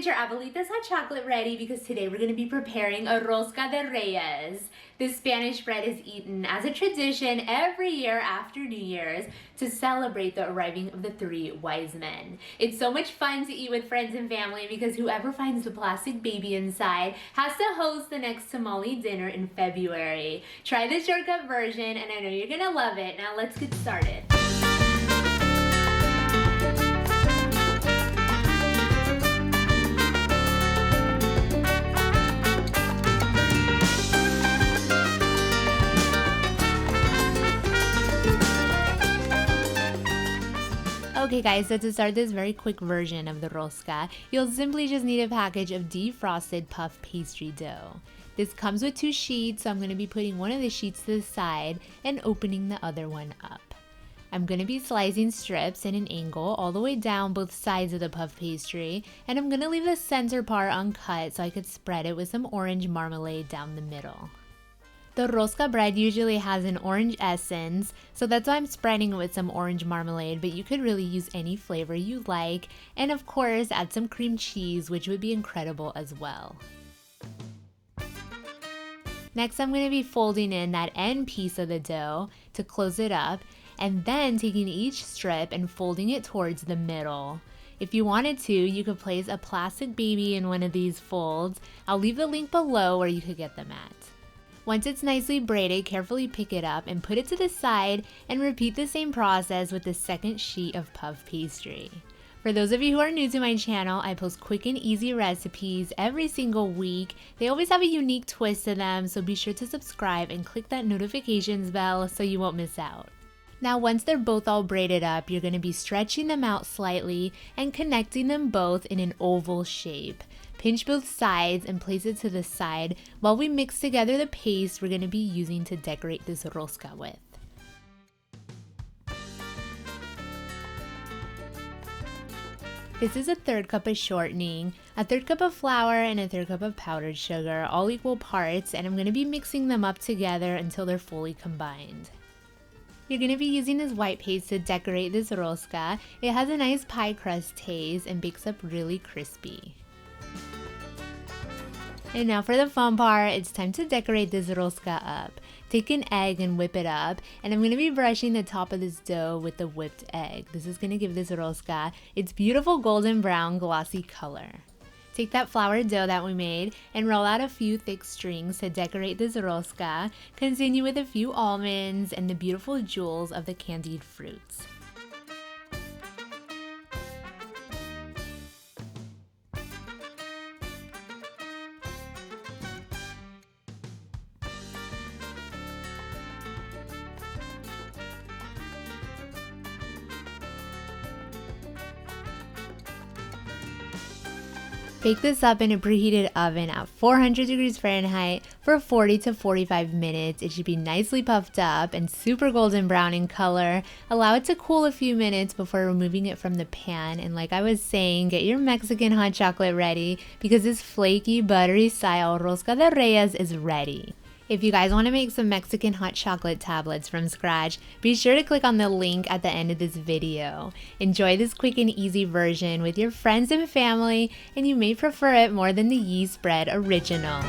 get your abuelita's hot chocolate ready because today we're going to be preparing a Rosca de Reyes. This Spanish bread is eaten as a tradition every year after New Year's to celebrate the arriving of the three wise men. It's so much fun to eat with friends and family because whoever finds the plastic baby inside has to host the next tamale dinner in February. Try the shortcut version and I know you're going to love it. Now let's get started. Okay guys, so to start this very quick version of the rosca, you'll simply just need a package of defrosted puff pastry dough. This comes with 2 sheets, so I'm going to be putting one of the sheets to the side and opening the other one up. I'm going to be slicing strips in an angle all the way down both sides of the puff pastry, and I'm going to leave the center part uncut so I could spread it with some orange marmalade down the middle. The rosca bread usually has an orange essence, so that's why I'm spreading it with some orange marmalade, but you could really use any flavor you like, and of course add some cream cheese, which would be incredible as well. Next, I'm going to be folding in that end piece of the dough to close it up, and then taking each strip and folding it towards the middle. If you wanted to, you could place a plastic baby in one of these folds. I'll leave the link below where you could get them at. Once it's nicely braided, carefully pick it up and put it to the side and repeat the same process with the second sheet of puff pastry. For those of you who are new to my channel, I post quick and easy recipes every single week. They always have a unique twist to them, so be sure to subscribe and click that notifications bell so you won't miss out. Now once they're both all braided up, you're going to be stretching them out slightly and connecting them both in an oval shape. Pinch both sides and place it to the side while we mix together the paste we're going to be using to decorate this rosca with. This is a 1/3 cup of shortening, a 1/3 cup of flour, and a 1/3 cup of powdered sugar, all equal parts, and I'm going to be mixing them up together until they're fully combined. You're going to be using this white paste to decorate this rosca. It has a nice pie crust taste and bakes up really crispy. And now for the fun part, it's time to decorate this rosca up. Take an egg and whip it up, and I'm going to be brushing the top of this dough with the whipped egg. This is going to give this rosca its beautiful golden brown glossy color. Take that flour dough that we made and roll out a few thick strings to decorate this rosca. Continue with a few almonds and the beautiful jewels of the candied fruits. Bake this up in a preheated oven at 400 degrees Fahrenheit for 40 to 45 minutes. It should be nicely puffed up and super golden brown in color. Allow it to cool a few minutes before removing it from the pan. And like I was saying, get your Mexican hot chocolate ready because this flaky, buttery style Rosca de Reyes is ready. If you guys want to make some Mexican hot chocolate tablets from scratch, be sure to click on the link at the end of this video. Enjoy this quick and easy version with your friends and family, and you may prefer it more than the yeast bread original.